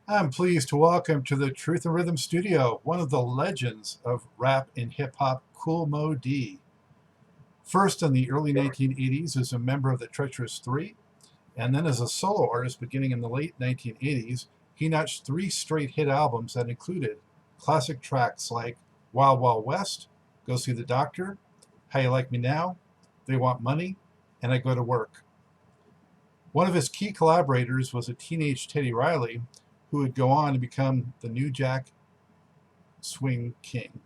I'm pleased to welcome to the Truth and Rhythm studio one of the legends of rap and hip hop, Kool Moe Dee. First in the early 1980s as a member of the Treacherous Three, and then as a solo artist beginning in the late 1980s, he notched three straight hit albums that included classic tracks like Wild Wild West, Go See the Doctor, How You Like Me Now, They Want Money, and I Go to Work. One of his key collaborators was a teenage Teddy Riley, who would go on to become the New Jack Swing King.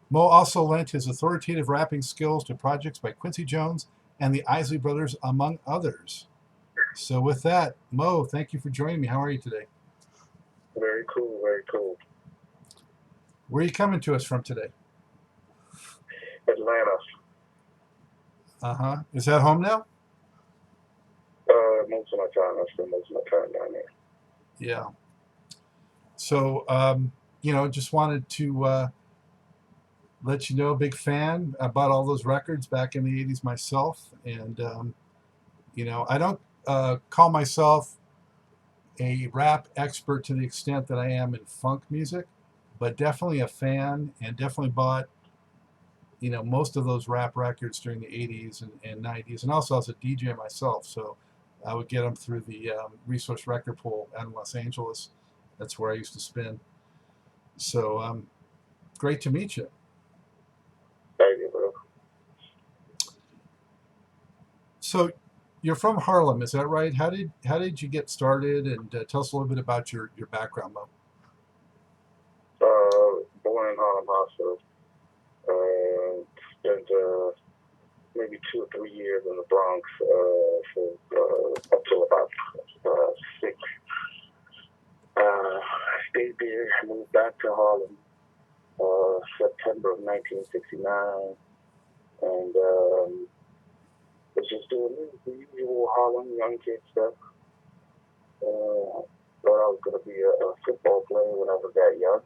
Moe also lent his authoritative rapping skills to projects by Quincy Jones and the Isley brothers, among others. So with that, Moe, thank you for joining me. How are you today? Very cool, very cool. Where are you coming to us from today? Atlanta. Uh-huh. Is that home now? Most of my time, I spend most of my time down there. Yeah. So, just wanted to let you know, big fan. I bought all those records back in the 80s myself. And, I don't call myself a rap expert to the extent that I am in funk music, but definitely a fan and definitely bought, most of those rap records during the 80s and 90s. And also, I was a DJ myself. So I would get them through the Resource Record Pool out in Los Angeles. That's where I used to spin. So great to meet you. Thank you, bro. So you're from Harlem, is that right? How did you get started? And tell us a little bit about your background, Mo. Born in Harlem Hospital. Spent maybe 2 or 3 years in the Bronx for up till about 6. I stayed there, moved back to Harlem September of 1969, and was just doing the usual Harlem young kid stuff. Thought I was going to be a football player when I was that young.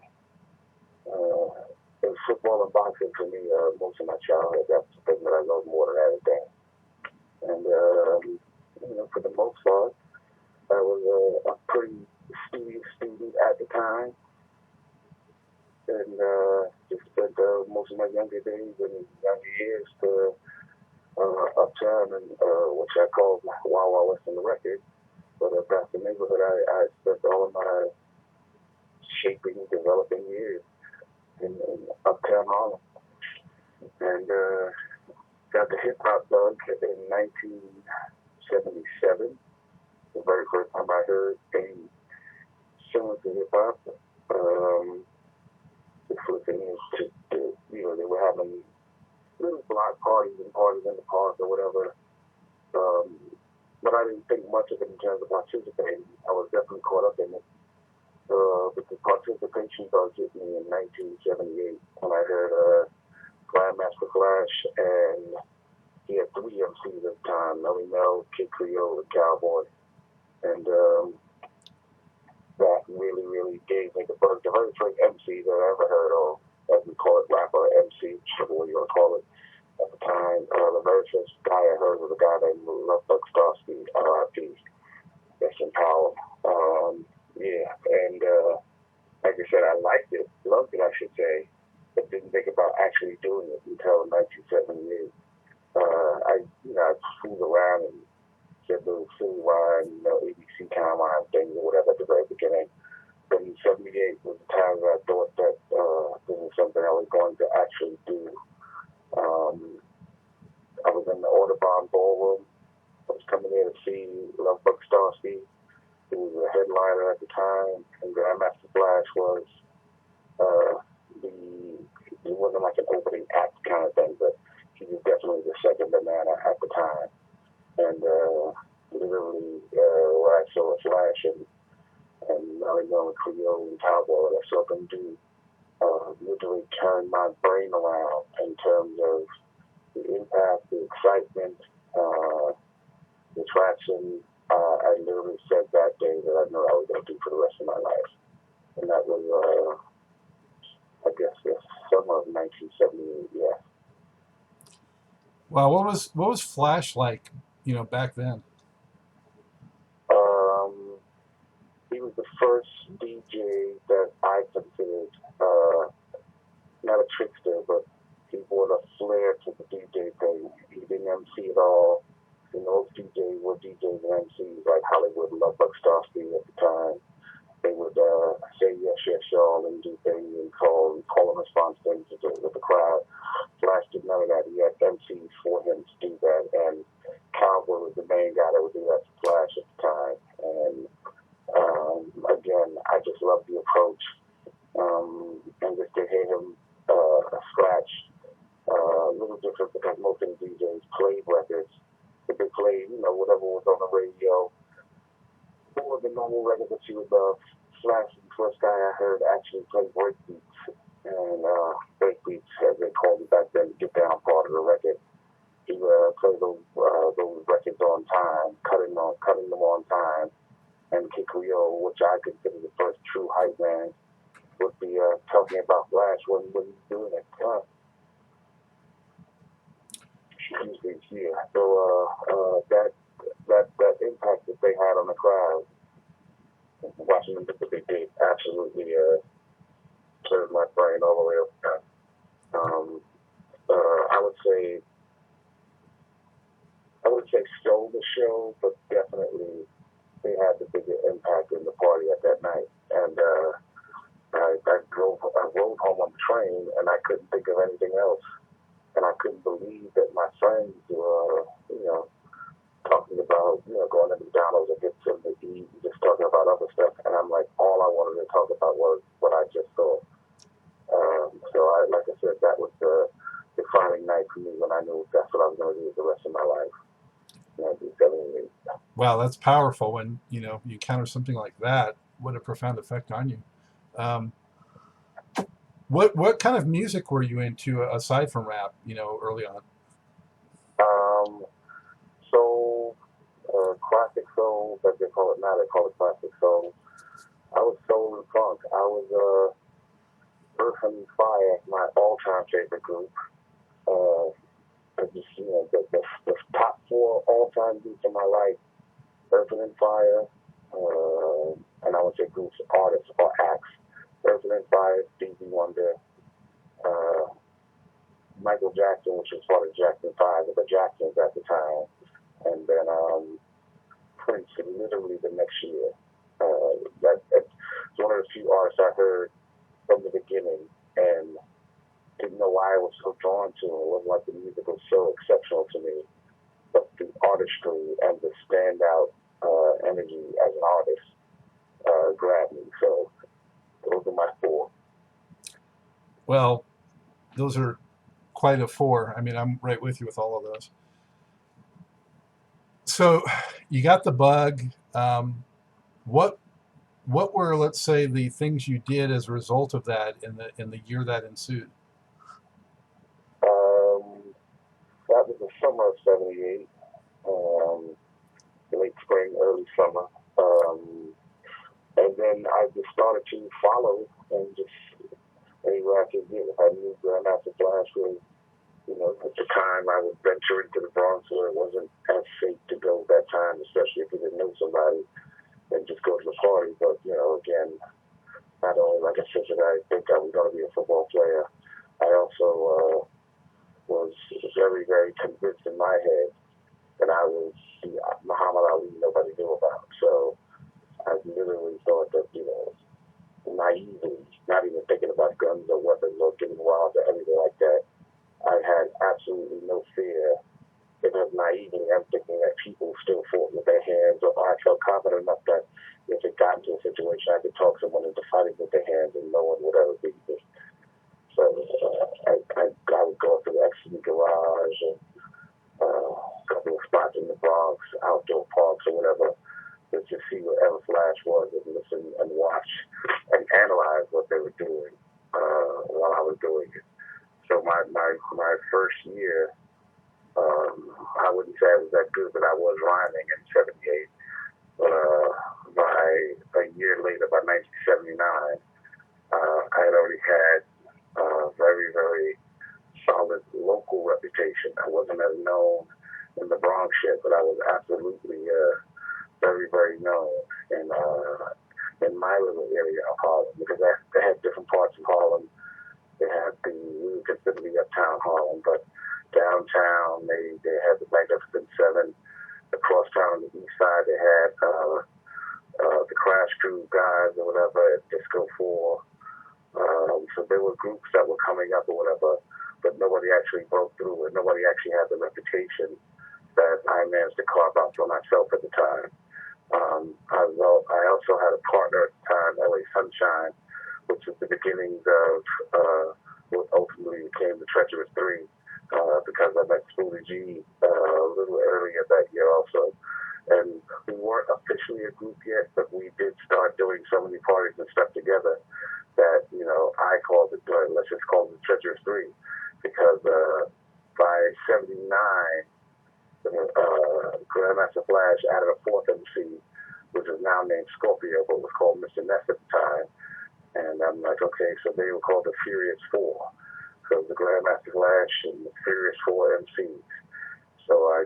It was football and boxing for me most of my childhood. That's the thing that I love more than anything. And, for the most part, I was a pretty studious student at the time. And just spent most of my younger days and younger years to uptown, and which I call Wild Wild West in the record. But that's the neighborhood I spent all of my shaping, developing years in uptown Harlem. And got the hip hop bug in 1977. The very first time I heard any similar to hip hop. Just listening to, they were having little block parties and parties in the park or whatever. But I didn't think much of it in terms of participating. I was definitely caught up in it. But the participation bug hit me in 1978 when I heard Grandmaster Flash, and he had 3 MCs at the time: Melly Mel, Kid Creole, and Cowboy. And that really, really gave me the bug. The very first MC that I ever heard of, as we call it, rapper, MC, whichever way you want to call it, at the time, the very first guy I heard was a guy named Lovebug Starsky, R.I.P. That's in power. And like I said, I liked it, loved it, I should say, but didn't think about actually doing it until 1978. I fooled around and said little citywide, ABC kind of things or whatever at the very beginning. But in 78 was the time that I thought that this was something I was going to actually do. I was in the Audubon Ballroom. I was coming there to see Lovebug Starsky, who was a headliner at the time, and Grandmaster Flash was it wasn't like an opening act kind of thing, but he was definitely the second banana at the time. And literally, when I saw Flash and Melly Mel and Creole and Cowboy, I saw them do literally turn my brain around in terms of the impact, the excitement, the traction. I literally said that day that I know I was going to do for the rest of my life. And that was, I guess, the summer of 1978, yeah. Wow, what was Flash like, back then? He was was the first DJ that I considered not a trickster, but he brought a flair to the DJ thing. He didn't MC at all. You know, DJs were DJs and MCs like Hollywood and Love Buck Starsky at the time. They would say yes, yes, y'all, and do things and call and response things with the crowd. Flash did none of that. He had MCs for him to do that, and Cowboy was the main guy that would do that for Flash at the time. And again, I just love the approach, and just to hear him scratch a little different because most of the DJs played records. If they played, you know, whatever was on the radio, or the normal records that you would love. Flash, the first guy I heard actually play breakbeats, and breakbeats, as they called it back then, the get down part of the record. He would play those records on time, cutting them on time, and Kid Creole, which I consider the first true hype man, would be talking about Flash when he's doing it. Yeah. So that impact that they had on the crowd, watching them do what they did, absolutely turned my brain all the way up. I would say stole the show, but definitely they had the bigger impact in the party at that night. And I rode home on the train, and I couldn't think of anything else. And I couldn't believe that my friends were, talking about, going to McDonald's and get something to eat and just talking about other stuff. And I'm like, all I wanted to talk about was what I just saw. Like I said, that was the defining night for me when I knew that's what I was going to do the rest of my life. 1978. Wow, that's powerful when, you encounter something like that. What a profound effect on you. What kind of music were you into aside from rap, early on? Soul, classic soul, as they call it now, they call it classic soul. I was soul and funk. I was Earth and Fire, my all-time favorite group. The top 4 all-time groups in my life: Earth and Fire, and I would say groups, artists, or acts. Earth and Fire, Stevie Wonder, Michael Jackson, which was part of Jackson 5, the Jacksons at the time, and then Prince literally the next year. That's one of the few artists I heard from the beginning and didn't know why I was so drawn to it. It wasn't like the music was so exceptional to me, but the artistry and the standout energy as an artist grabbed me. So those are my 4. Well, those are quite a 4. I mean, I'm right with you with all of those. So you got the bug. What were, let's say, the things you did as a result of that in the year that ensued? That was the summer of '78, late spring, early summer, and then I just started to follow and just anywhere I could get. If I knew Grandmaster Flash was, at the time I would venture into the Bronx where it wasn't as safe to go at that time, especially if you didn't know somebody, and just go to the party. But again, not only, like I said, that I think I was going to be a football player, I also was very, very convinced in my head that I was the Muhammad Ali nobody knew about. So I literally thought that, naively, not even thinking about guns or weapons or getting wild or anything like that, I had absolutely no fear. Because naively, I'm thinking that people still fought with their hands, or I felt confident enough that if it got into a situation, I could talk someone into fighting with their hands and no one would ever beat me. So I would go up to the Exley Garage and a couple of spots in the Bronx, outdoor parks or whatever, just to see wherever Flash was and listen and watch and analyze what they were doing while I was doing it. So my first year, I wouldn't say I was that good, but I was rhyming in '78. By a year later, by 1979, I had already had a very, very solid local reputation. I wasn't as known in the Bronx yet, but I was absolutely very, very known. And in my little area of Harlem, because they had different parts of Harlem. They had we would consider the uptown Harlem, but downtown they had the Magnificent Seven. Across town on the east side, they had the Crash Crew guys or whatever at Disco 4. So there were groups that were coming up or whatever, but nobody actually broke through, and nobody actually had the reputation that I managed to carve out for myself at the time. I also had a partner at the time, LA Sunshine, which was the beginnings of what ultimately became the Treacherous Three, because I met Spoonie G a little earlier that year also. And we weren't officially a group yet, but we did start doing so many parties and stuff together that, I called it, let's just call it the Treacherous Three, because by 79, Grandmaster Flash added a fourth MC, which is now named Scorpio, but was called Mr. Ness at the time. And I'm like, okay, so they were called the Furious Four. So the Grandmaster Flash and the Furious Four MCs. So I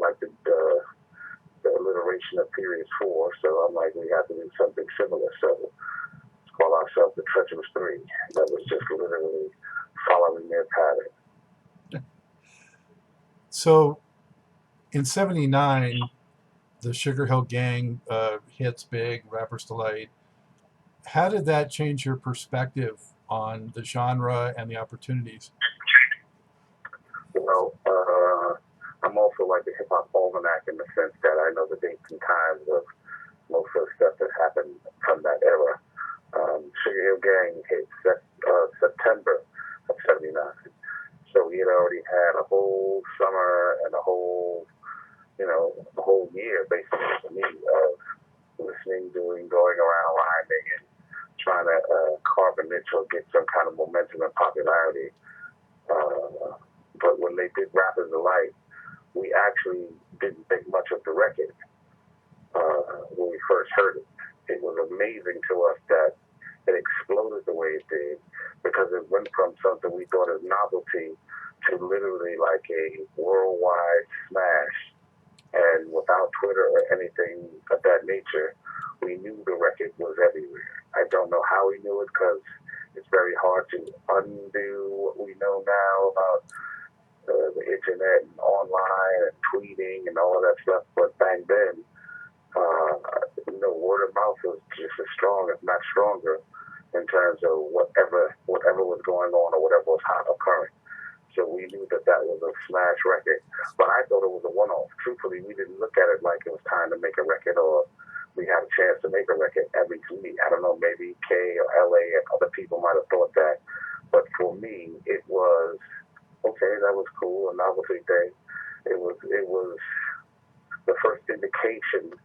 like the alliteration of Furious Four. So I'm like, we have to do something similar. So let's call ourselves the Treacherous Three. That was just literally following their pattern. So in 79, the Sugar Hill Gang hits big, Rapper's Delight. How did that change your perspective on the genre and the opportunities? I'm also like the hip hop almanac in the sense that I know the dates and times of most of the stuff that happened from that era. Sugar Hill Gang hit September of 79. So we had already had a whole summer and a whole year basically for me of listening, going around rhyming and trying to carve a niche or get some kind of momentum and popularity. But when they did Rapper's Delight, we actually didn't think much of the record when we first heard it. It was amazing to us that it exploded the way it did, because it went from something we thought as novelty to literally like a worldwide smash. And without Twitter or anything of that nature, we knew the record was everywhere. I don't know how we knew it, because it's very hard to undo what we know now about the internet and online and tweeting and all of that stuff. But back then, word of mouth was just as strong, if not stronger, in terms of whatever was going on or whatever was hot occurring. So we knew that was a smash record. But I thought it was a one-off. Truthfully, we didn't look at it like it was time to make a record or we had a chance to make a record. At least me. I don't know, maybe K or LA and other people might have thought that. But for me, it was, okay, that was cool, a novelty thing. It was the first indication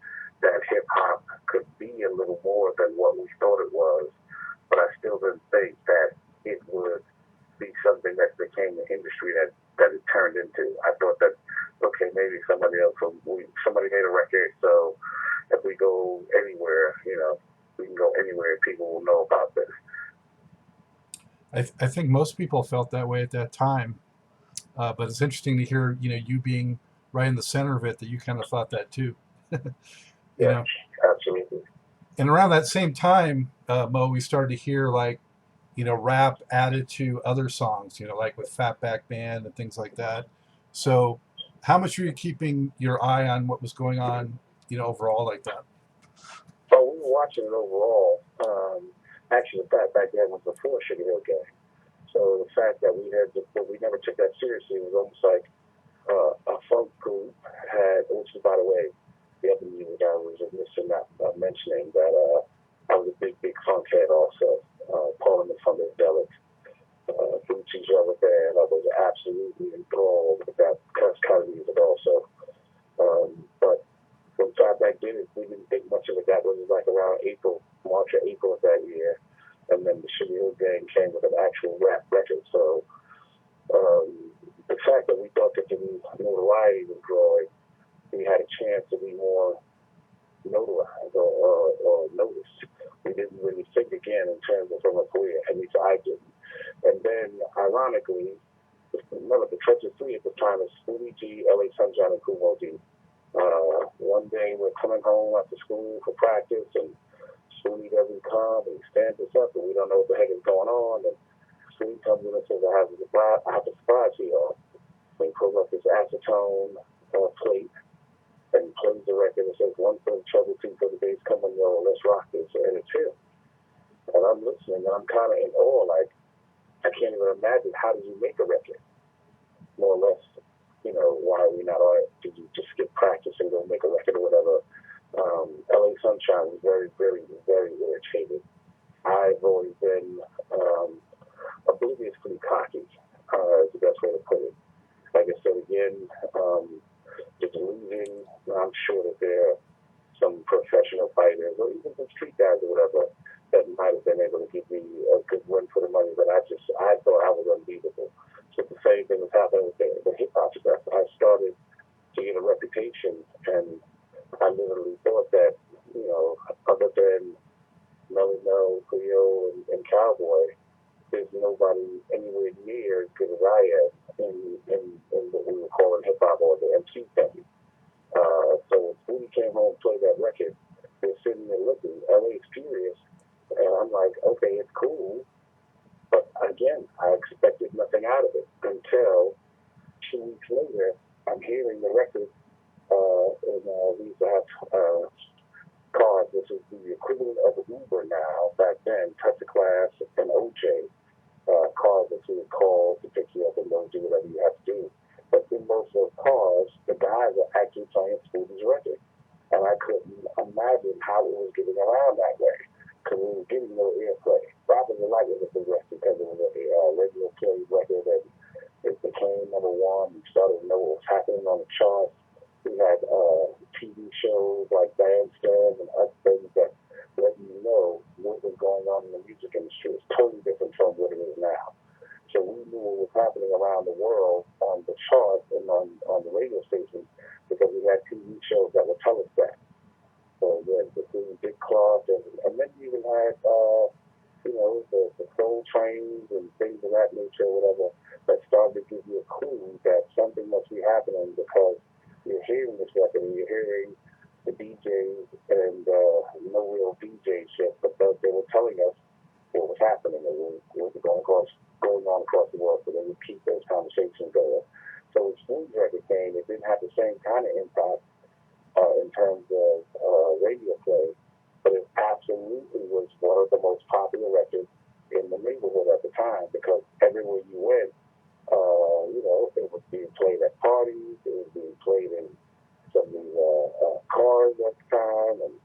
that hip-hop could be a little more than what we thought it was. But I still didn't think that it would be something that became the industry that it turned into. I thought that, okay, maybe somebody made a record, so if we go anywhere, we can go anywhere and people will know about this. I think most people felt that way at that time, but it's interesting to hear, you being right in the center of it, that you kind of thought that too. Yeah, absolutely. And around that same time, Mo, we started to hear rap added to other songs, like with Fatback Band and things like that. So how much were you keeping your eye on what was going on, overall like that? Oh, we were watching it overall. Actually, the Fatback Band was before Sugar Hill Gang. So the fact that we never took that seriously, was almost like a funk group which is, by the way, the other music I was mentioning that I was a big funk head also. Paul and the Funkadelic, Gucci's Rubber Band. I was absolutely enthralled with that kind of music also. But when Fatback did it, we didn't think much of it. That was like around March or April of that year. And then the Sugar Hill Gang came with an actual rap record. So the fact that we thought that the notoriety was growing, we had a chance to be more notarized or noticed. We didn't really think again in terms of from a career, at least I didn't. And then, ironically, remember the Treacherous Three at the time is Spoonie G, LA Sunshine, and Kool Moe Dee. One day we're coming home after school for practice, and Spoonie doesn't come, and he stands us up, and we don't know what the heck is going on. And Spoonie comes in and says, I have a surprise for y'all. And he pulls up this acetone plate, and he plays the record and says, one for the trouble, two for the bass, come on, yo, let's rock this. And it's him. And I'm listening, and I'm kind of in awe, like, I can't even imagine, how did you make a record? More or less, you know, why are we not on it? Did you just skip practice and go make a record or whatever? LA Sunshine was very, very, very irritated. I've always been obliviously cocky, is the best way to put it. Like I said again, the delusion, I'm sure that there are some professional fighters or even some street guys or whatever that might have been able to give me a good win for the money, but I thought I was unbeatable. So the same thing was happening with the hip hop stuff. I started to get a reputation, and I literally thought that, you know, other than Melly Mel, Creole, and Cowboy, there's nobody anywhere near as good as I am in what we were calling hip hop or the MC thing. So when we came home and played that record, they're sitting there looking, LA's furious, and I'm like, okay, it's cool. But again, I expected nothing out of it until 2 weeks later, I'm hearing the record, and we used to have cars. This is the equivalent of Uber now. Back then, Touch a Class and OJ, cars that you would call to pick you up and go do whatever you have to do. But in most of those cars, the guys are actually playing Spoolie's record. And I couldn't imagine how it was getting around that way, because we were getting no airplay. Robin and Light was a big record because it was a radio play record, and it became number one. We started to know what was happening on the charts. We had TV shows like Bandstand and other things that let you know what was going on in the music industry. It's totally different from what it is now. So we knew what was happening around the world on the charts and on the radio stations because we had TV shows that would tell us that. So we had the Big Cloth, and then we even had, you know, the soul trains and things of that nature or whatever that started to give you a clue that something must be happening because you're hearing this record and you're hearing the DJs and no real DJ shit, but they were telling us what was happening and what was going on across the world, so they would keep those conversations going. So when Spoon's record came, it didn't have the same kind of impact in terms of radio play, but it absolutely was one of the most popular records in the neighborhood at the time because everywhere you went, you know, it was being played at parties, it was being played in some of the cars at the time, and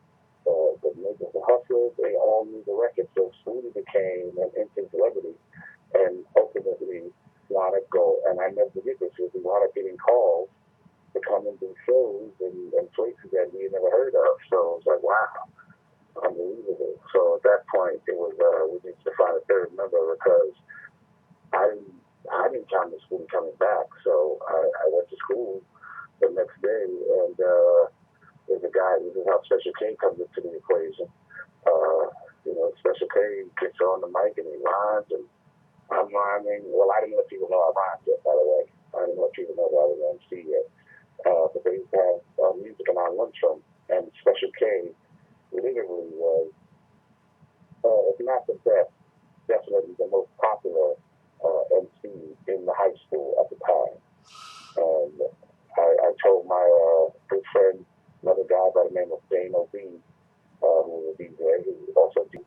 the niggas, the hustlers, they all knew the record. So Spoonie became an instant celebrity and ultimately wound up and I never forget this, because we wound up getting calls to come and do shows and places that we had never heard of. So it was like, wow, unbelievable. So at that point, it was, we needed to find a third member because I didn't count the Spoonie coming back. So I went to school the next day, and there's a guy, this is how Special K comes into the equation. You know, Special K gets on the mic and he rhymes, and I'm rhyming. Well, I didn't let people know I rhymed yet, by the way. I didn't let people know that I was an MC yet. But they used to have music in our lunchroom, and Special K literally was, if not the best, definitely the most popular MC in the high school at the time. And I told my good friend, another guy by the name of Dano B, who was a DJ, who also did.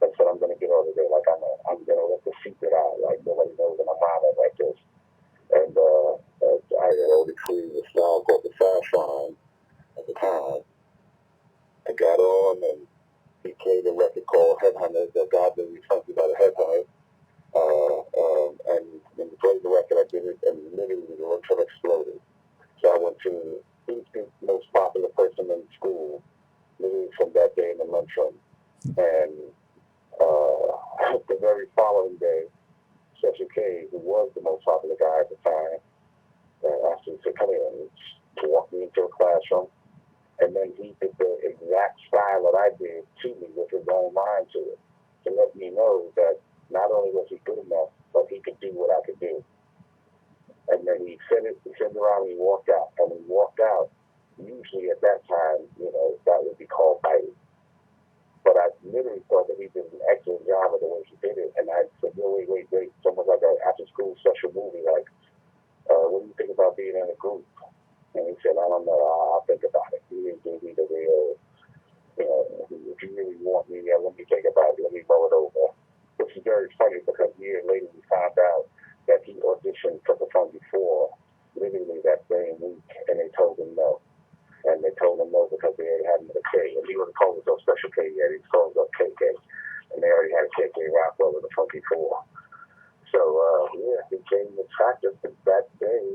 I said, I'm going to get over there, like I'm going to let the secret out, like nobody knows that I'm rhyming like this. And I had already created a style called the Fast Line at the time. I got on and he played a record called Headhunters that got me something about a headhunter. And when he played the record, I did it, and literally the lunchroom exploded. So I went to who's the most popular person in school, literally from that day in the lunchroom. And the very following day, Special K, who was the most popular guy at the time, asked me to come in to walk me into a classroom. And then he did the exact style that I did to me with his own mind to it, to let me know that not only was he good enough, but he could do what I could do. And then he said around and he walked out. And when he walked out, usually at that time, you know, that would be called fighting. But I literally thought that he did an excellent job of the way he did it. And I said, "No, wait. It's almost like an after-school special movie. Like, what do you think about being in a group?" And he said, "I don't know. I'll think about it." He didn't give me the real, if you really want me, let me think about it. Let me mull it over. Which is very funny because years later we found out that he auditioned for the Funky Four literally that same week, and they told him no. And they told him no because they already had him with a K. And he wasn't calling himself Special K yet. He was calling himself KK. And they already had a KK Rockwell with the Funky Four. So, he came to practice that day.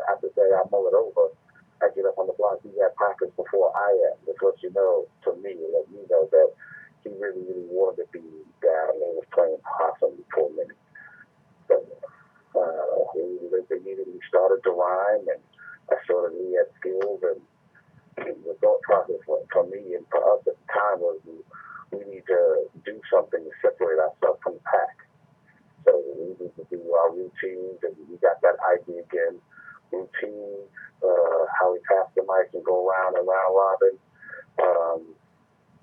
After that, I mull it over. I get up on the block. He's at practice before I am. Just let you know, to me, let me know that he really, really wanted to be down and was playing possum for a minute. So, he immediately started to rhyme, and I saw that he had skills. And the thought process for me and for us at the time was we need to do something to separate ourselves from the pack. So we need to do our routines, and we got that idea again. Routine, how we pass the mic and go around and round robin.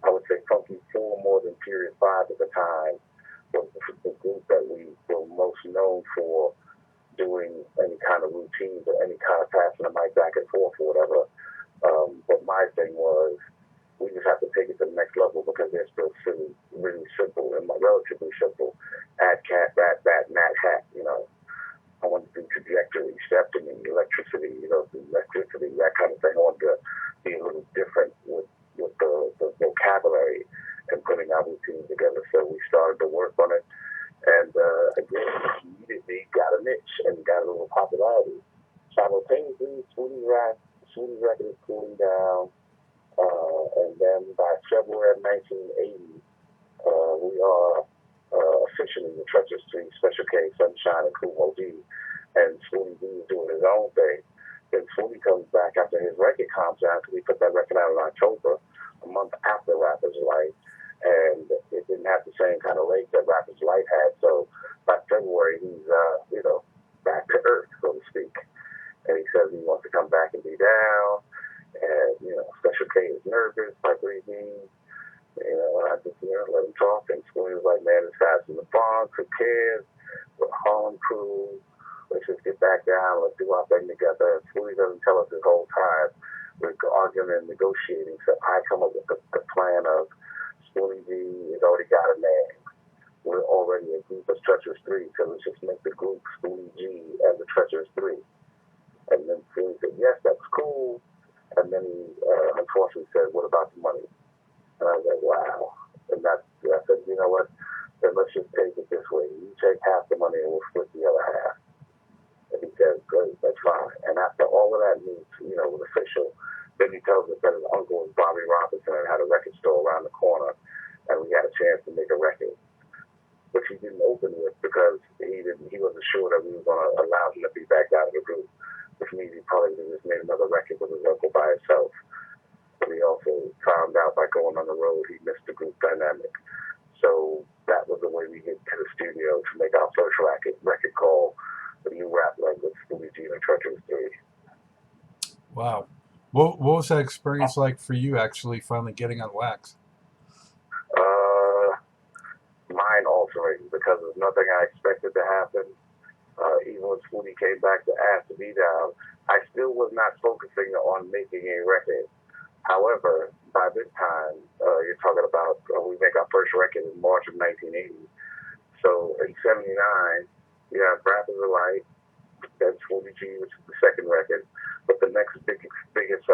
I would say Funky Four more than Period 5 at the time was the group that we were most known for doing any kind of routines or any kind of passing the mic back and forth or whatever. But my thing was, we just have to take it to the next level because they're still really simple and relatively simple. Add cat, bat, nat, hat, I wanted to do trajectory, septony, electricity, that kind of thing. I wanted to be a little different with the vocabulary and putting our routines together. So we started to work on it. And again, immediately got a niche and got a little popularity. Simultaneously, Sweeney's record is cooling down. And then by February of 1980, we are officially the Treacherous Three, Special K, Sunshine, and Kool Moe Dee. And Sweeney D is doing his own thing. Then Sweeney comes back after his record comes out, because he put that record out in October, a month after Rapper's Life. And it didn't have the same kind of legs that Rapper's Life had. So by February, he's, back to earth, so to speak. And he says he wants to come back and be down. And, Special K is nervous, like what he means. I just, let him talk. And Sweeney was like, "Man, this guy's in the Bronx. Who cares? We're a Harlem crew. Let's just get back down. Let's do our thing together." And Sweeney doesn't tell us this whole time. We're arguing and negotiating. So I come up with the plan of Sweeney D has already got a name. We're already a group of Treacherous Three, so let's just make the group Sweeney G and the Treacherous Three. And then Sweeney said, "Yes, that's cool." And then he unfortunately said, "What about the money?" And I was like, "Wow." And I said, "You know what? Then let's just take it this way. You take half the money and we'll split the other half." And he said, "Great, that's fine." And after all of that news, was official, then he tells us that his uncle was Bobby Robinson and had a record store around the corner, and we had a chance to make a record, which he didn't open with because he wasn't sure that we were going to allow him to be back out of the group, which means he probably would have just made another record with his uncle by himself. But he also found out by going on the road he missed the group dynamic. So that was the way we get to the studio to make our first record called The New Rap Language, Sweeney G and the Treacherous Three. Wow. What was that experience like for you actually finally getting on wax? Mind altering because there's nothing I expected to happen. Even when Sweeney came back to ask to be down, I still was not focusing on making a record. However, by this time, you're talking about we make our first record in March of 1980. So in '79, you have Rappers Alike, that's Sweeney G, which is the second record. But the next biggest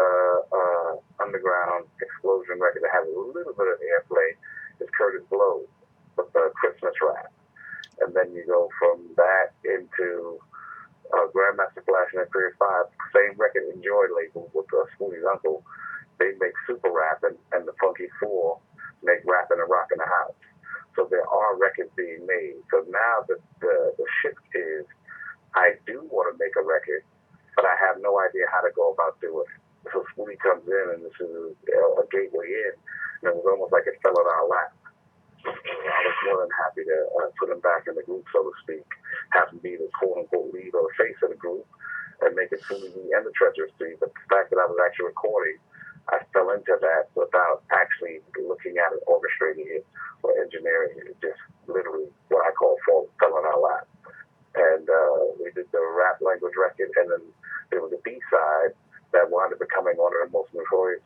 underground explosion record that has a little bit of airplay is Curtis Blow with the Christmas rap. And then you go from that into Grandmaster Flash and Period 5, same record, Enjoy label with Sweeney's uncle. They make super rapping, and the Funky Four make rapping and rocking the house. So there are records being made. So now the shift is, I do want to make a record, but I have no idea how to go about doing it. So Sweeney comes in, and this is a gateway in, and it was almost like it fell in our lap. I was more than happy to put him back in the group, so to speak, have him be the quote-unquote lead or the face of the group, and make it Sweeney D and the Treacherous Three. But the fact that I was actually recording I fell into that without actually looking at it, orchestrating it, or engineering it. It just literally what I call fell in our lap. And we did the rap language record, and then there was a B-side that wound up becoming one of the most notorious,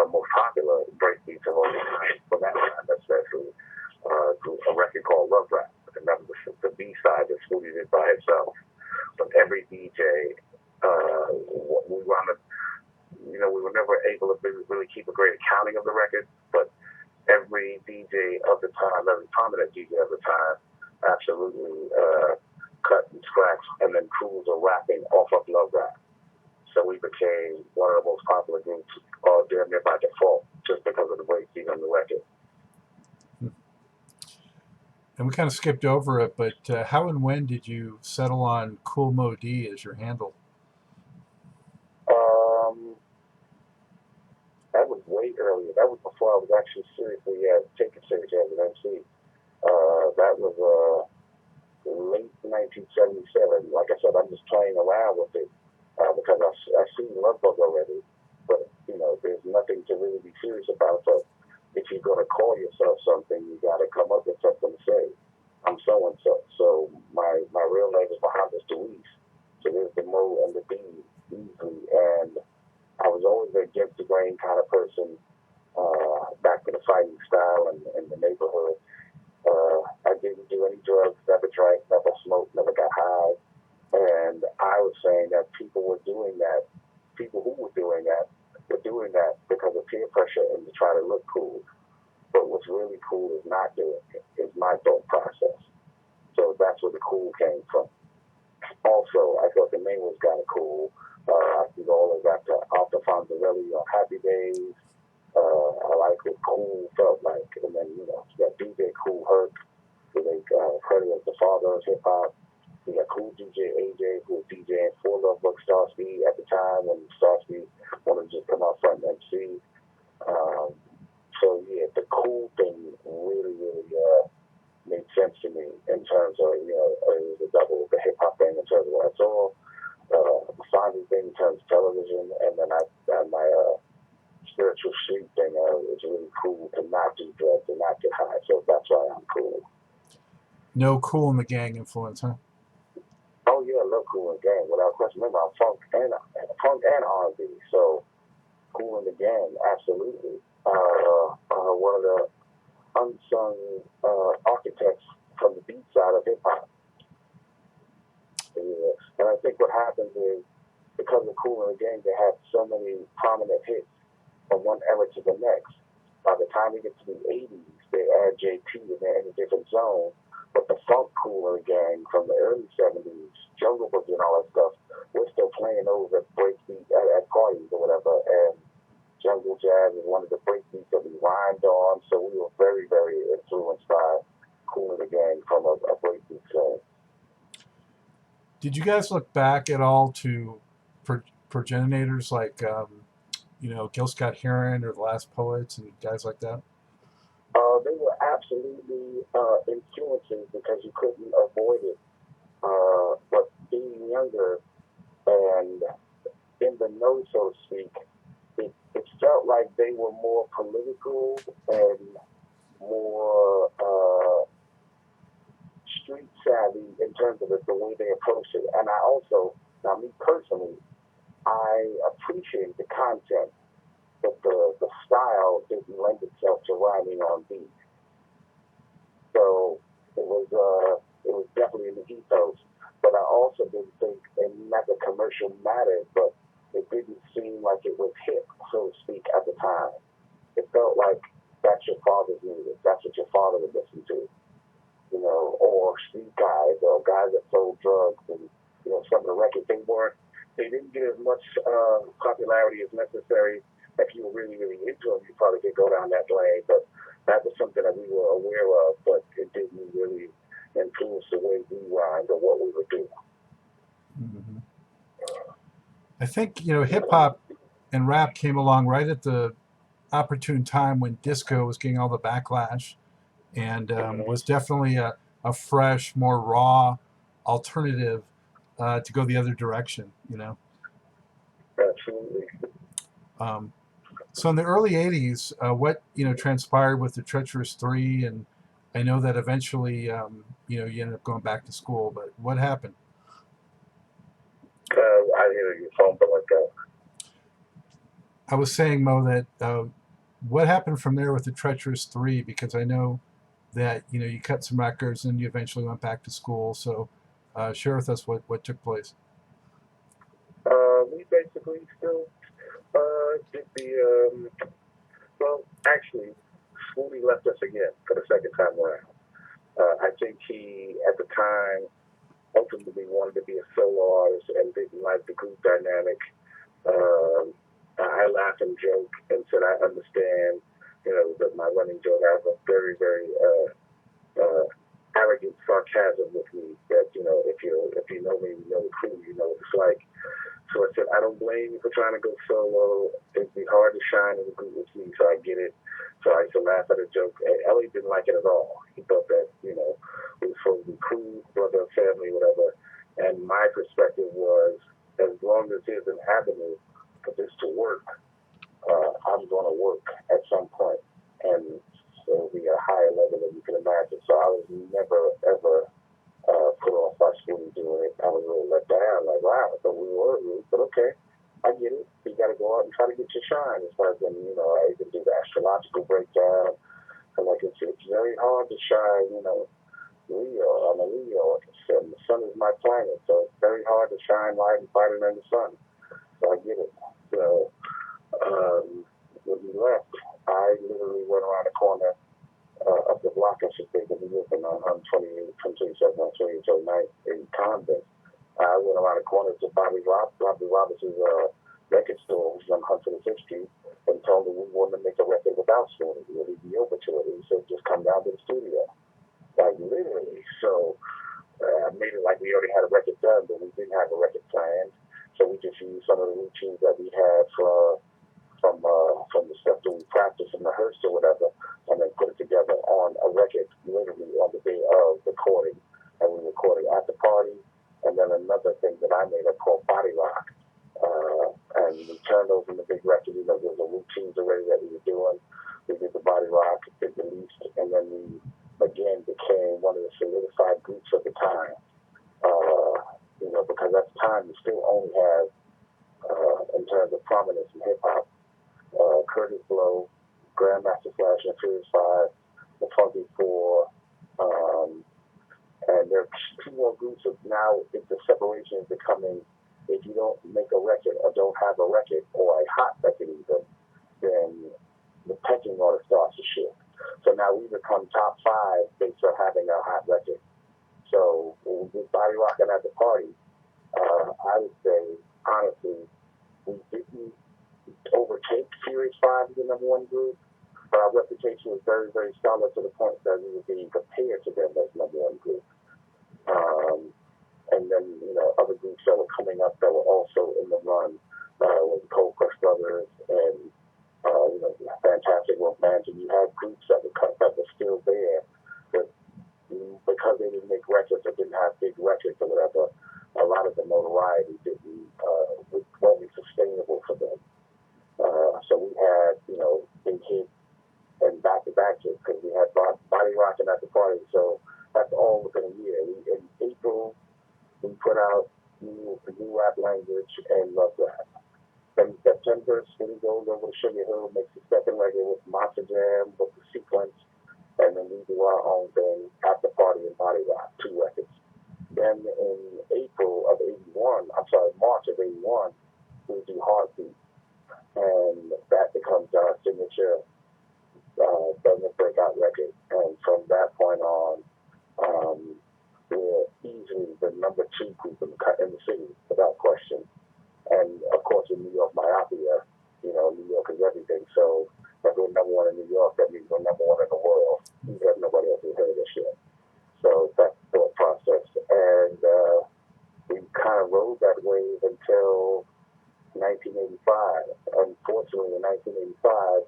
most popular breakbeats of all time. For that time, especially a record called Love Rap. And that was the B-side that Spoonie did by itself. But every DJ, we wound up, we were never able to really keep a great accounting of the record, but every DJ of the time, every prominent DJ of the time, absolutely cut and scratched, and then crews are rapping off of Love Rap. So we became one of the most popular groups, damn near by default, just because of the breakbeat on the record. And we kind of skipped over it, but how and when did you settle on Kool Moe Dee as your handle? That was way earlier. That was before I was actually seriously taken seriously as an MC. That was late 1977. Like I said, I'm just playing around with it because I seen Love Bug already. But, there's nothing to really be serious about. But if you're going to call yourself something, you got to come up with something to say. I'm so-and-so. So my real name is Mohammed Deweese. So there's the Mo and the D, Isley. And I was always an against the grain kind of person, back to the fighting style in the neighborhood. I didn't do any drugs, never drank, never smoked, never got high. And I was saying that people who were doing that were doing that because of peer pressure and to try to look cool. But what's really cool is not doing it, is my thought process. So that's where the cool came from. Also, I thought the name was kind of cool. I can go all the way back to Arthur Fonzarelli on Happy Days. I like what cool felt like. And then, you got DJ Kool Herc, who they credited as the father of hip hop. You got Cool DJ AJ, who was DJing for Love Bug Starsky at the time when Starsky wanted to just come out front and MC. So, yeah, the cool thing really, really made sense to me in terms of, it was a double, the hip hop thing in terms of what I saw. The finding thing in terms of television, and then my spiritual street thing was really cool to not do drugs and not get high. So that's why I'm cool. No Kool and the Gang influence, huh? Oh yeah, I love Kool and the Gang without question. Remember, I'm funk and R&B, so Kool and the Gang, absolutely. One of the unsung architects from the beat side of hip hop. Yeah. And I think what happens is, because of Kool and the Gang, they have so many prominent hits from one era to the next. By the time we get to the 80s, they add JT and they're in a different zone. But the funk Kool and the Gang from the early 70s, Jungle Boogie and all that stuff, we're still playing those at breakbeat at parties or whatever. And Jungle Jazz is one of the breakbeats that we rhymed on. So we were very, very influenced by Kool and the Gang from a breakbeat scene. Did you guys look back at all to progenitors like, Gil Scott-Heron or The Last Poets and guys like that? They were absolutely influencing because you couldn't avoid it. But being younger and in the know, so to speak, it felt like they were more political and more street savvy in terms of the way they approach it. And I also, now me personally, I appreciate the content, but the style didn't lend itself to rhyming on beat. So it was definitely in the ethos. But I also didn't think, and not the commercial mattered, but it didn't seem like it was hip, so to speak, at the time. It felt like that's your father's music. That's what your father would listen to. Or street guys or guys that sold drugs, and some of the records they didn't get as much popularity as necessary. If you were really, really into them, you probably could go down that lane. But that was something that we were aware of, but it didn't really influence the way we rhymed or what we would do. Mm-hmm. I think hip hop and rap came along right at the opportune time when disco was getting all the backlash, and was definitely a fresh, more raw alternative to go the other direction. Absolutely. So in the early '80s, what transpired with the Treacherous Three, and I know that eventually, you ended up going back to school. But what happened? I hear your phone bill like that. I was saying, Mo, that what happened from there with the Treacherous Three, because I know that you cut some records and you eventually went back to school. So share with us what took place. We basically still did the, well, actually, Swooty left us again for the second time around. I think he, at the time, ultimately wanted to be a solo artist and didn't like the group dynamic. I laugh and joke and said, I understand, that my running joke, I have a very, very arrogant sarcasm with me that, if you know me, you know the crew, you know what it's like. So I said, I don't blame you for trying to go solo. It'd be hard to shine in a group with me, so I get it. So I used to laugh at a joke. And Ellie didn't like it at all. He thought that, we were supposed to be cool, brother, family, whatever. And my perspective was, as long as there's an avenue for this to work, I'm going to work at some point. And it'll be a higher level than you can imagine. So I was never, ever put off by Scooty doing it. I was really let down, like, wow, I thought we were rude, but okay, I get it. You got to go out and try to get your shine. As far as when, I even do the astrological breakdown. And like, it's very hard to shine, Leo. I'm a Leo. And the sun is my planet, so it's very hard to shine light and brighter than the sun. So I get it. So when we left, I literally went around the corner up the block, I should say, because we lived on 27, 28, 29 in Convent. I went around the corner to Robbie Roberts' record store, which is on 105th Street, and told him we wanted to make a record without Swooty. Would he be open to it? He said, just come down to the studio. Like, literally. So I made it like we already had a record done, but we didn't have a record planned. So we just used some of the routines that we had from the stuff that we practiced and rehearsed or whatever, and then put it together on a record, literally on the day of recording. And we recorded at the party, and then another thing that I made up called Body Rock. And we turned those into big records. There was a routines already that we were doing. We did the Body Rock, did the least, and then we again became one of the solidified groups of the time. Because at the time we still only have, in terms of prominence in hip hop, Curtis Blow, Grandmaster Flash and Furious 5, the Funky Four, and there are two more groups of now the separation is becoming, if you don't make a record or don't have a record or a hot record even, then the pecking order starts to shift. So now we become top 5 based on having a hot record. So when we did Body Rockin' at the party, I would say, honestly, we didn't overtake Furious 5 as the number 1 group, but our reputation was very, very solid to the point that we were being compared to them as number 1 group. And then, other groups that were coming up that were also in the run was Cold Crush Brothers and, Fantastic Romantic. You had groups that were still there, but because they didn't make records or didn't have big records or whatever, a lot of the notoriety wasn't sustainable for them. So we had, big hits and back-to-back hits because we had Body Rockin' at the party. So that's all within a year. In April, we put out new rap language and love rap. Then in September, Skinny goes over to Sugar Hill, makes the second record with Monster Jam, with the sequence, and then we do our own thing at the party and Body Rock, 2 records. Then in March of 81, we do Heartbeat. And that becomes our signature Doesn't Breakout record. And from that point on, we're easily the number 2 group in the city, without question. And of course, in New York, myopia, New York is everything. So if we're number 1 in New York, that means we're number 1 in the world. Because nobody else has heard this yet. So that's the thought process. And we kind of rode that wave until 1985. Unfortunately, in 1985,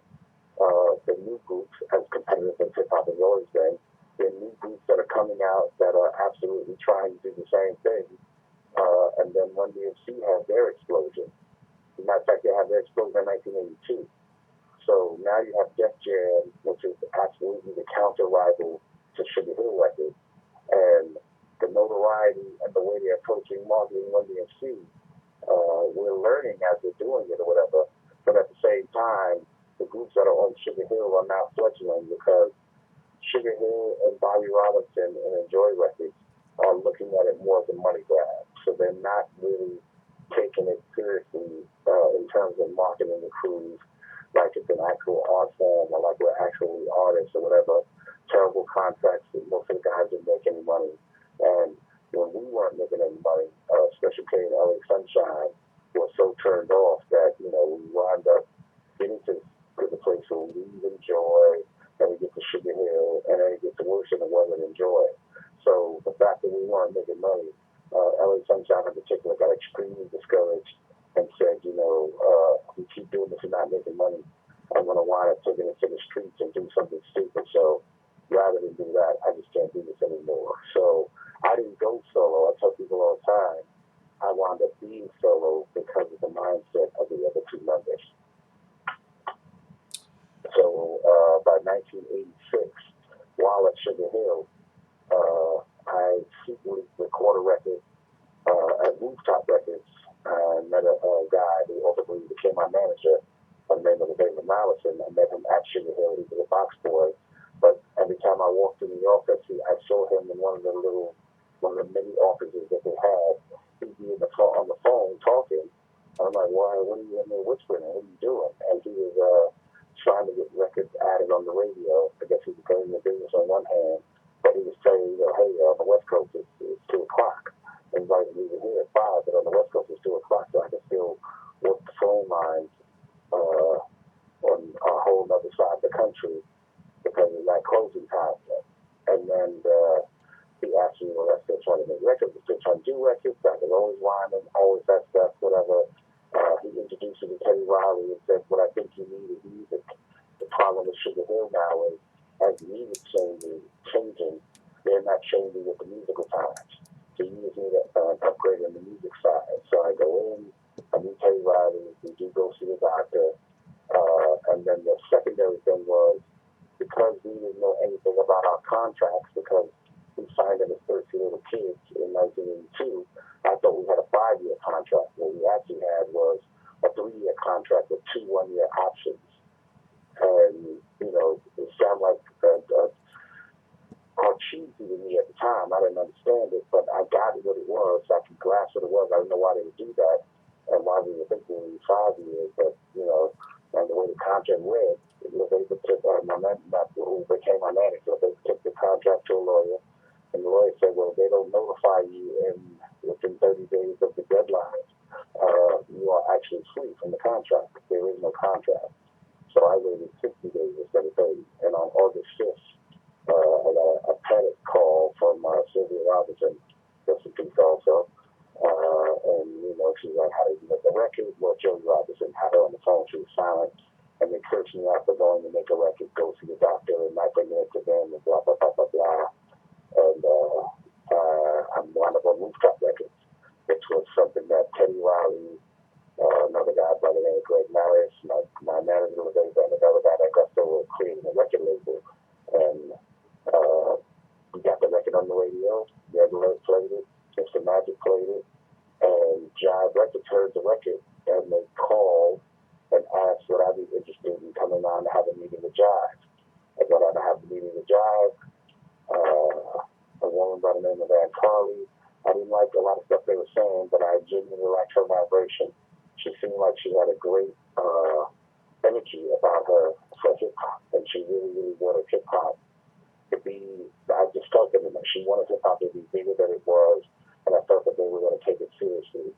the new groups, as competitive as hip-hop has always been, there are new groups that are coming out that are absolutely trying to do the same thing. And then Run DMC had their explosion. As a matter of fact, they had their explosion in 1982. So now you have Def Jam, which is absolutely the counter rival to Sugar Hill Records, and the notoriety and the way they're approaching marketing Run DMC. We're learning as we're doing it or whatever, but at the same time, the groups that are on Sugar Hill are now fledgling because Sugar Hill and Bobby Robinson and Enjoy Records are looking at it more as a money grab. So they're not really taking it seriously in terms of marketing the cruise like it's an actual art form or like we're actually artists or whatever. Terrible contracts that most of the guys didn't make any money. And when we weren't making any money, especially playing LA Sunshine, was so turned off that, we wound up getting to the place where we enjoy, and we get to Sugar Hill, and then we get to worship and wasn't enjoy. So the fact that we weren't making money, LA Sunshine in particular got extremely discouraged and said, we keep doing this and not making money, I'm going to wind up taking it to the streets and do something stupid. So rather than do that, I just can't do this anymore. So I didn't go solo. I tell people all the time, I wound up being solo because of the mindset of the other two members. So by 1986, while at Sugar Hill, I secretly recorded a record at Rooftop Records. I met a guy who ultimately became my manager by the name of David Mallison. I met him at Sugar Hill. He was a box boy. But every time I walked in the office, I saw him in one of the many offices that they had. He'd be on the phone talking. I'm like, why? What are you in there whispering? What are you doing? And he was trying to get records added on the radio. I guess he was going the business on one hand, but he was saying, hey, on the West Coast it's 2 o'clock. Everybody was leaving here at 5, but on the West Coast it's 2 o'clock, so I can still work the phone lines on a whole other side of the country because of that closing time. And then he asked me, well, I'm still trying to make records, I'm still trying to do records, I was always rhyming, always that stuff, whatever. He introduced me to Teddy Riley and said, what I think you need is music. The problem with Sugar Hill now is, as music changing, they're not changing with the musical times. So you just need an upgrade on the music side. So I go in, I meet Teddy Riley, we do go see the doctor, and then the secondary thing was, because we didn't know anything about our contracts, because we signed them as 13 little kids in 1982, I thought we had a 5-year contract. What we actually had was a 3-year contract with 2 one-year options. And, it sounded like how cheesy to me at the time. I didn't understand it, but I got what it was. I could grasp what it was. I didn't know why they would do that and why we were thinking we were 5 years. But, and the way the contract read, they took who became my manager, they took the contract to a lawyer, and the lawyer said, well, they don't notify you within 30 days of the deadline. You are actually free from the contract. There is no contract. So I waited 60 days instead of 30. And on August 5th, I got a panic call from Sylvia Robinson, just a piece also. And, she's like, how did you make a record? Well, Joey Robinson had her on the phone. She was silent. And they cursed me out for going to make a record, go see the doctor, and not bringing it to them, and blah, blah, blah, blah, blah. And I'm wound up on Rooftop Records, which was something that Teddy Riley, another guy by the name of Greg Mallis, my manager was another guy that got so creating a record label. And we got the record on the radio. Red Alert played it. Mr. Magic played it. And Jive Records heard the record, and they called and asked would I be interested in coming on to have a meeting with Jive. I got on to have a meeting with Jive. A woman by the name of Ann Carly. I didn't like a lot of stuff they were saying, but I genuinely liked her vibration. She seemed like she had a great energy about her for hip-hop, and she really, really wanted hip-hop to be, I just felt it in her. She wanted hip-hop to be bigger than it was, and I felt that they were going to take it seriously.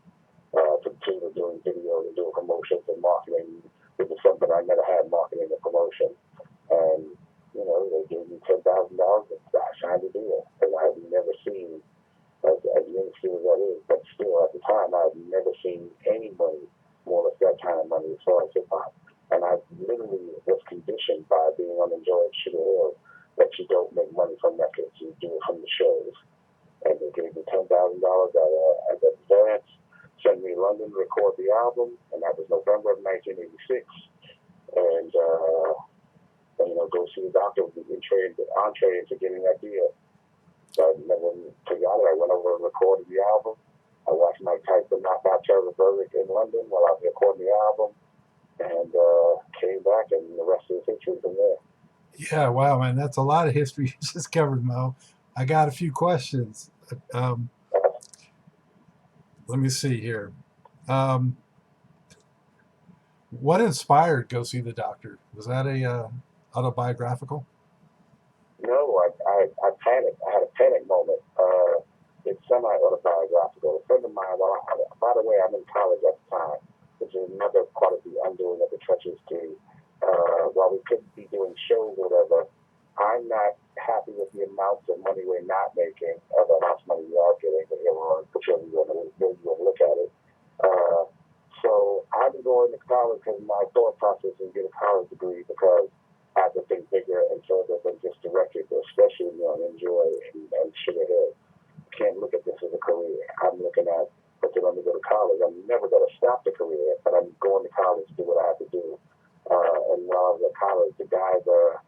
To continue doing videos and doing promotions and marketing, which is something I never had, marketing and promotion. And, they gave me $10,000 and I signed a deal. And I had never seen, as minuscule as that is, but still at the time, I had never seen any money, more or less that kind of money as far as hip-hop. And I literally was conditioned by being on Enjoy at Sugar Hill that you don't make money from records, you do it from the shows. And they gave me $10,000 as an advance, sent me to London to record the album, and that was November of 1986. and go see the doctor in trade to get an idea. So I never forgot it. I went over and recorded the album. I watched Mike Tyson knock out Trevor Burdick in London while I was recording the album, and came back, and the rest of the history from there. Yeah, wow, man, that's a lot of history you just covered, Mo. I got a few questions. Let me see here. What inspired Go See the Doctor? Was that a autobiographical? No, I panicked. I had a panic moment. It's semi-autobiographical. A friend of mine, by the way, I'm in college at the time, which is another part of the undoing of the treacherous degree. While we couldn't be doing shows or whatever, I'm not happy with the amounts of money we're not making, or the amounts of money we are getting, but whichever you want to look at it. So I'm going to college because my thought process is get a college degree because I have to think bigger and further than just the record, especially enjoy and sugar ahead. Can't look at this as a career. I'm looking at, okay, let me go to college. I'm never going to stop the career, but I'm going to college to do what I have to do. And while I was at college, the guys are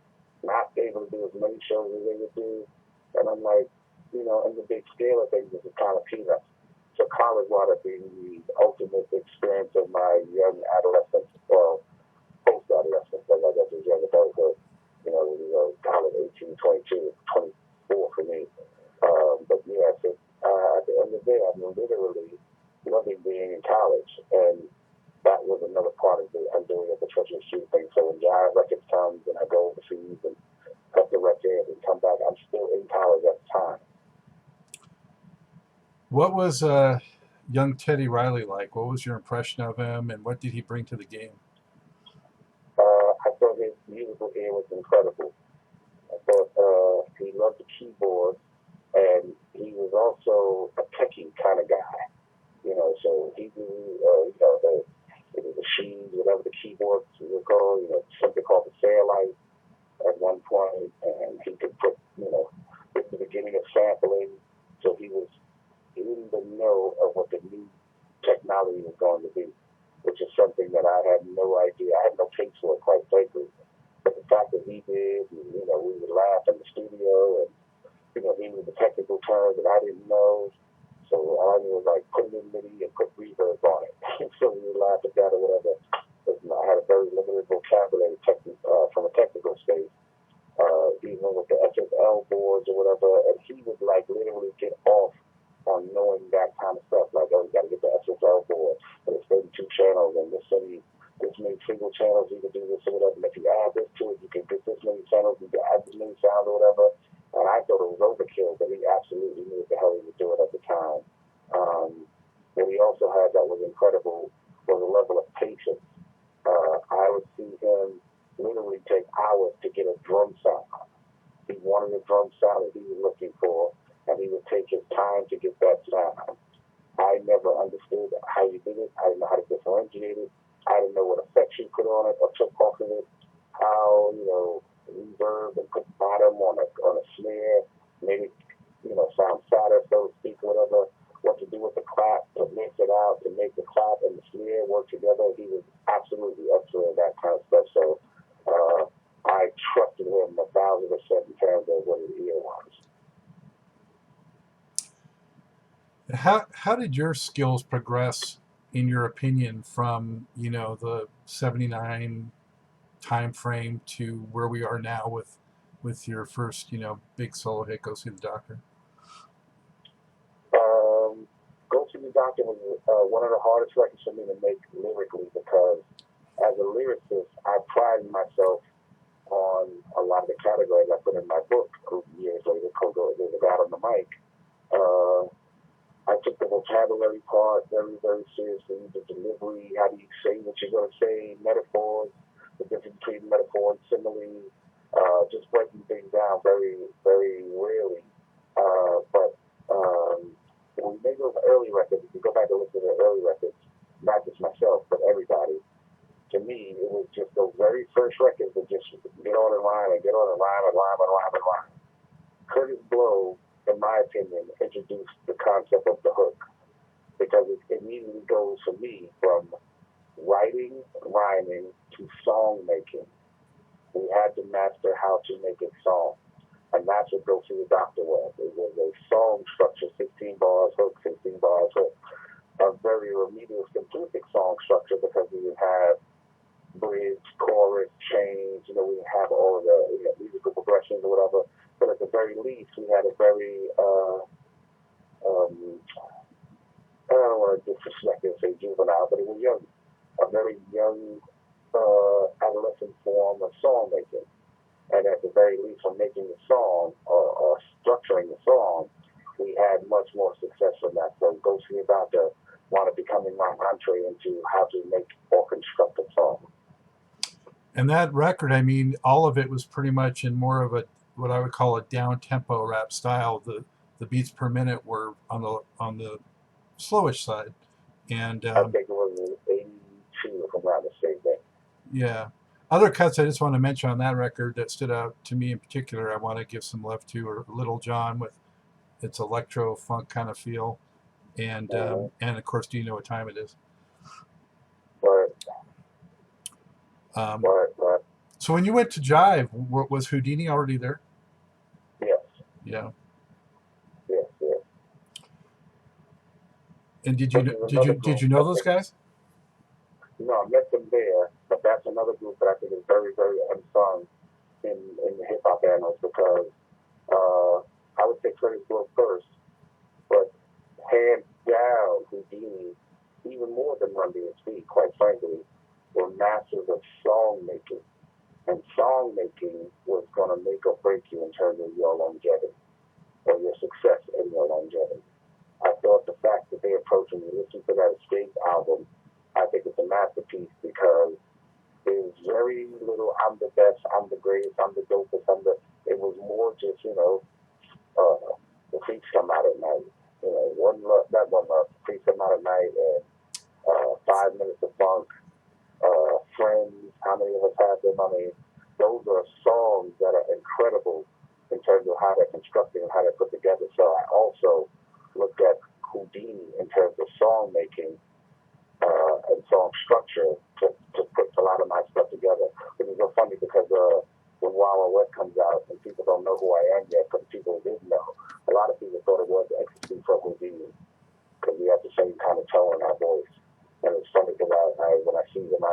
not able to do as many shows as they would do. And I'm like, in the big scale of things, it's kind of peanuts. So college wound up being the ultimate experience of my young adolescence, well, post-adolescence, like I guess it was young adulthood. College 18, 22, 24 for me. But yeah, so, at the end of the day, I'm literally loving being in college. And that was another part of the undoing of the treacherous street thing. So when Jive Records comes and I go overseas and cut the record and come back, I'm still in college at the time. What was young Teddy Riley like? What was your impression of him, and what did he bring to the game? I thought his musical ear was incredible. I thought he loved the keyboard, and he was also a techie kind of guy. So he knew, the machines, whatever the keyboards were called, something called the Fairlight at one point, and he could put, at the beginning of sampling. So he didn't even know of what the new technology was going to be, which is something that I had no idea. I had no taste for it, quite frankly. But the fact that he did, we would laugh in the studio, and he knew the technical terms that I didn't know. So all I knew was like put it in MIDI and put reverb on it. So we would laugh at that or whatever. I had a very limited vocabulary from a technical space, even with the SSL boards or whatever. And he would like literally get off on knowing that kind of stuff. Like, oh, you got to get the SSL board, and it's 32 channels, and this many single channels, you can do this or whatever. And if you add this to it, you can get this many channels, you can add this many sounds or whatever. And I thought it was overkill, but he absolutely knew what the hell he was doing at the time. What he also had that was incredible was a level of patience. I would see him literally take hours to get a drum sound. He wanted a drum sound that he was looking for, and he would take his time to get that sound. I never understood how you did it. I didn't know how to differentiate it. I didn't know what effects you put on it or took off of it. How, reverb and put bottom on a snare, made it, sound fatter, so to speak, whatever. What to do with the clap, to mix it out, to make the clap and the snare work together. He was absolutely excellent at that kind of stuff. So I trusted him 1,000% in terms of what his ear was. How did your skills progress, in your opinion, from the '79 time frame to where we are now with your first big solo hit, Go See the Doctor? Go See the Doctor was one of the hardest records for me to make lyrically because as a lyricist, I pride myself on a lot of the categories I put in my book years later, there's a God on the Mic. I took the vocabulary part very, very seriously, the delivery, how do you say what you're going to say, metaphors, the difference between metaphor and simile, just breaking things down very, very rarely. But when we made those early records, if you go back and listen to the early records, not just myself, but everybody, to me, it was just those very first records that just get on and rhyme and get on and rhyme and rhyme and rhyme and rhyme. Curtis Blow, in my opinion, introduced the concept of the hook because it immediately goes for me from writing, rhyming to song making. We had to master how to make a song. And that's what Go See the Doctor was. It was a song structure, 16 bars hook, 16 bars hook. A very remedial, simplistic song structure because we would have bridge, chorus, change, we would have all of the musical progressions or whatever. But at the very least, we had a very, I don't want to disrespect and say juvenile, but it was young, a very young adolescent form of song making. And at the very least, from making the song or structuring the song, we had much more success from that. So Go See a Doctor wound up becoming my entree into how to make or construct a song. And that record, I mean, all of it was pretty much in more of a what I would call a down tempo rap style. The beats per minute were on the slowish side, and I think it was 82, if I'm not mistaken. yeah. Other cuts I just want to mention on that record that stood out to me in particular, I want to give some love to, are Little John with its electro funk kind of feel, and of course, Do You Know What Time It Is? Right. Right. So when you went to Jive, was Houdini already there? Yes. Yeah. Yes. And did you know those guys? No, I met them there, but that's another group that I think is very, very unsung in the hip hop annals because I would say Curtis Blow first, but hands down, Houdini, even more than Run DMC, quite frankly, were masters of song making. And song making was going to make or break you in terms of your longevity or your success in your longevity. I thought the fact that they approached and listened to that Escape album, I think it's a masterpiece because there's very little I'm the best, I'm the greatest, I'm the dopest, it was more just, the freaks come out at night. Not one love, the freaks come out at night and 5 minutes of funk, friends, how many of us have them? I mean, those are songs that are incredible in terms of how they're constructed and how they're put together. So I also looked at Houdini in terms of song making and song structure to put a lot of my stuff together. It was so funny because when Wild Wild West comes out and people don't know who I am yet, but people who didn't know, a lot of people thought it was ecstasy from Houdini because we have the same kind of tone in our voice. And it's funny because when I see them,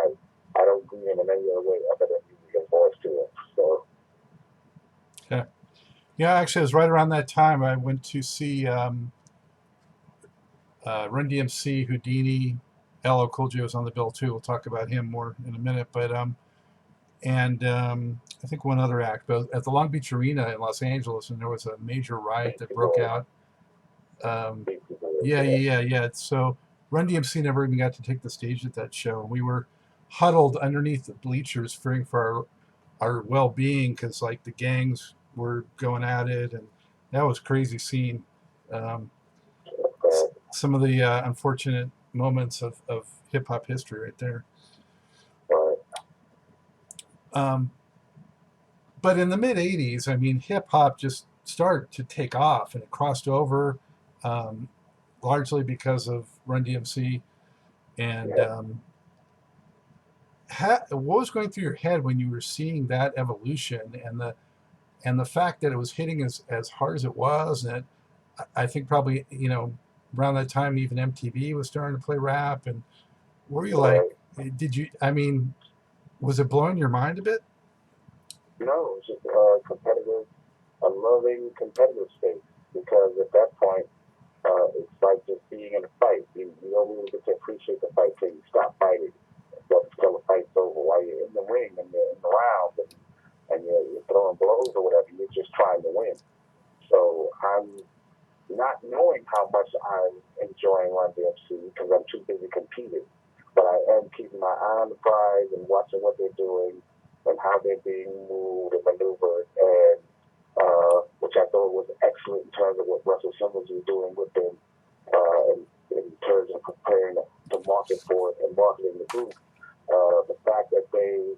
I don't greet them in any other way other than using a voice to it. So. Yeah, actually, it was right around that time I went to see Run DMC, Houdini, LL Cool J was on the bill too. We'll talk about him more in a minute. But I think one other act, but at the Long Beach Arena in Los Angeles, and there was a major riot that broke out. Yeah. So Run DMC never even got to take the stage at that show. We were huddled underneath the bleachers, fearing for our well-being because like the gangs were going at it, and that was a crazy scene. Some of the unfortunate moments of hip hop history right there. But in the mid 80s, I mean, hip hop just started to take off and it crossed over largely because of Run DMC. And what was going through your head when you were seeing that evolution and the fact that it was hitting as hard as it was? And I think probably, around that time, even MTV was starting to play rap. And were you was it blowing your mind a bit? No, it's just competitive, a loving competitive state. Because at that point, it's like just being in a fight. You don't really get to appreciate the fight till you stop fighting. But until the fight's over, while you're in the ring and you're in the round and you're throwing blows or whatever, you're just trying to win. So I'm not knowing how much I'm enjoying Run DMC because I'm too busy competing. But I am keeping my eye on the prize and watching what they're doing and how they're being moved and maneuvered, and which I thought was excellent in terms of what Russell Simmons was doing with them in terms of preparing to market for it and marketing the group. The fact that they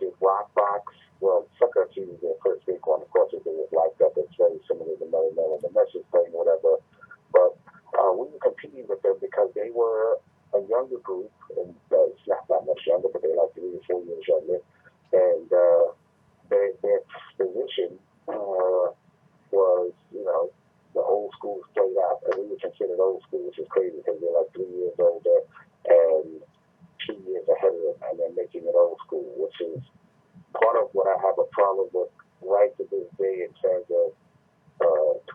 did Rockbox, well, Sucker T was their first big one. Of course, it was like that. It's very similar to Melly Mel and the Message thing, whatever. But we were competing with them because they were a younger group, and it's not that much younger, but they're like 3 or 4 years younger, and their position was, the old school played out, and we were considered old school, which is crazy because they're like 3 years older and 2 years ahead of them, and they're making it old school, which is part of what I have a problem with right to this day in terms of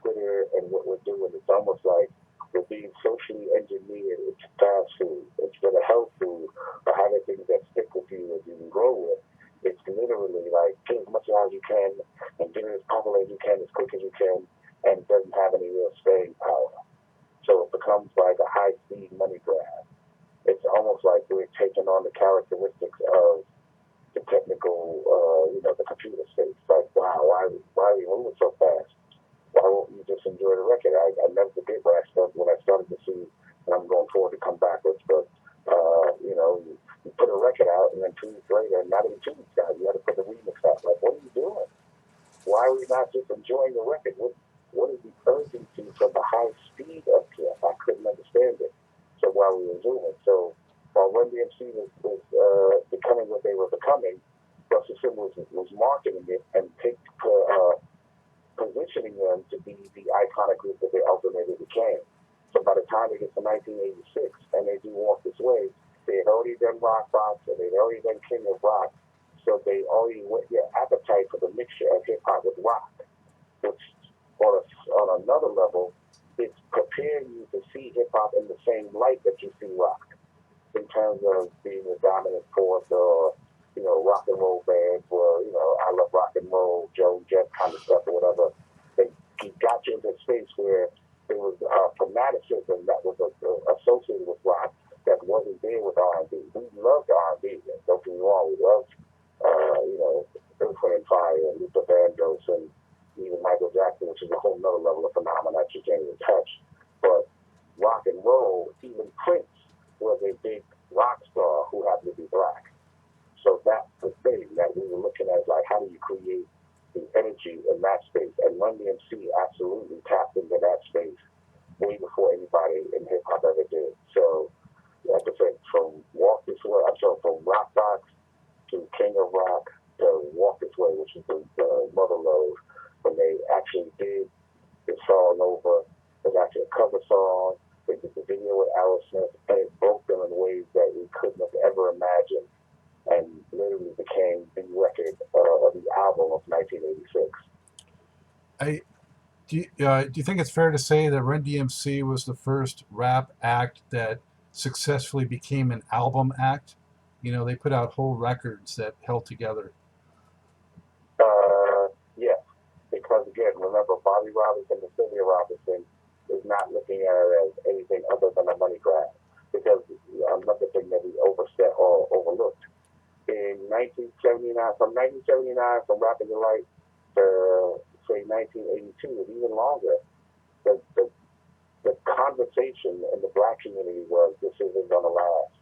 Twitter and what we're doing. It's almost like we're being socially engineered. It's fast food instead of health food or having things that stick with you and you can grow with. It's literally like get as much as you can and get it as popular as you can, as quick as you can, and it doesn't have any real staying power. So it becomes like a high-speed money grab. It's almost like we're taking on the characteristics of the technical, the computer space. Like, wow, why are you moving so fast? Why won't you just enjoy the record? I never forget when I started to see, and I'm going forward to come backwards, but, you put a record out, and then 2 weeks later, not even 2 weeks out, you had to put the remix out. Like, what are you doing? Why are we not just enjoying the record? What is the urgency for the high speed up here? I couldn't understand it. So while we were doing it, so while Run DMC was becoming what they were becoming, Russell Simmons was marketing it and positioning them to be the iconic group that they ultimately became. So by the time they get to 1986 and they do Walk This Way, they had already done Rock Box and they'd already done King of Rock. So they already whet their appetite for the mixture of hip hop with rock, which on another level, it's preparing you to see hip hop in the same light that you see rock, in terms of being a dominant force or, rock and roll bands or, I love rock and roll, Joe Jet kind of stuff or whatever. They got you into a space where there was fanaticism that was associated with rock that wasn't there with R&B. We loved R&B. Don't get me wrong, we loved, Earth, Wind & Fire and Luther Vandross and even Michael Jackson, which is a whole nother level of phenomenon that you can't even touch. But rock and roll, even Prince was a big rock star who happened to be black. So that's the thing that we were looking at, like, how do you create the energy in that space? And Run DMC absolutely tapped into that space way before anybody in hip hop ever did. So, like I said, from from Rock Box to King of Rock to Walk This Way, which is the Mother Lode, when they actually did It's All Over, it was actually a cover song. They did the video with Aerosmith, and it broke them in ways that we couldn't have ever imagined, and literally became the record of the album of 1986. Do you think it's fair to say that Run DMC was the first rap act that successfully became an album act? They put out whole records that held together. Yes, because again, remember, Bobby Robinson and Sylvia Robinson is not looking at it as anything other than a money grab. Because another thing that we overstepped or overlooked in 1979, from Rapping the Light to say 1982, and even longer, the conversation in the black community was, this isn't going to last.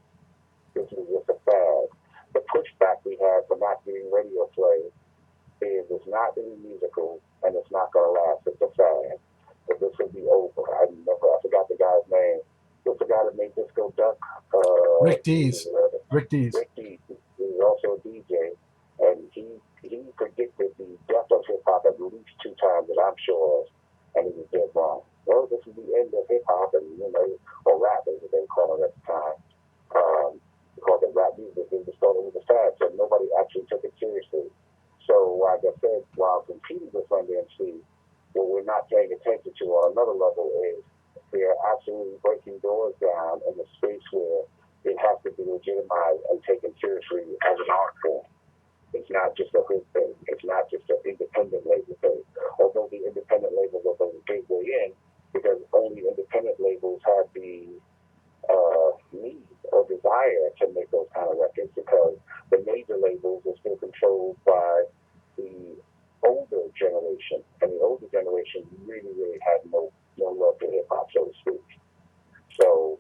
This is just a fad. The pushback we had for not getting radio play is it's not any musical and it's not going to last. It's a fad. But this will be over. I forgot the guy's name. What's the guy that made Disco Duck? Rick Dees. Rick Dees. He's also a DJ, and he predicted the death of hip hop at least 2 times that I'm sure of, and he was dead wrong. Well, this is the end of hip hop, and or rap as they call it at the time. Because of rap music, it was thought it was a fad, so nobody actually took it seriously. So, like I said, while competing with Run DMC, what we're not paying attention to on another level is they're absolutely breaking doors down in the space where it has to be legitimized and taken seriously as an art form. It's not just a hood thing. It's not just an independent label thing. Although the independent labels are the gateway in, because only independent labels have the need or desire to make those kind of records, because the major labels are still controlled by the older generation, and the older generation really, really had no love for hip hop, so to speak. So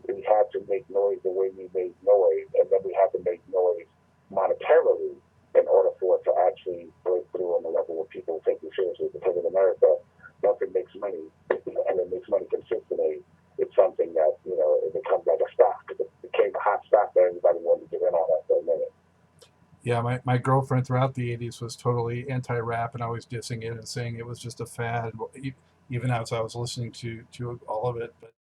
we had to make noise the way we made noise, and then we had to make noise monetarily in order for it to actually break through on the level where people take you seriously. Because in America, nothing makes money, and it makes money consistently. It's something that, it becomes like a stock. It's a everybody wanted to get in on that for a minute. Yeah, my girlfriend throughout the 80s was totally anti-rap and always dissing it and saying it was just a fad, even as I was listening to all of it. But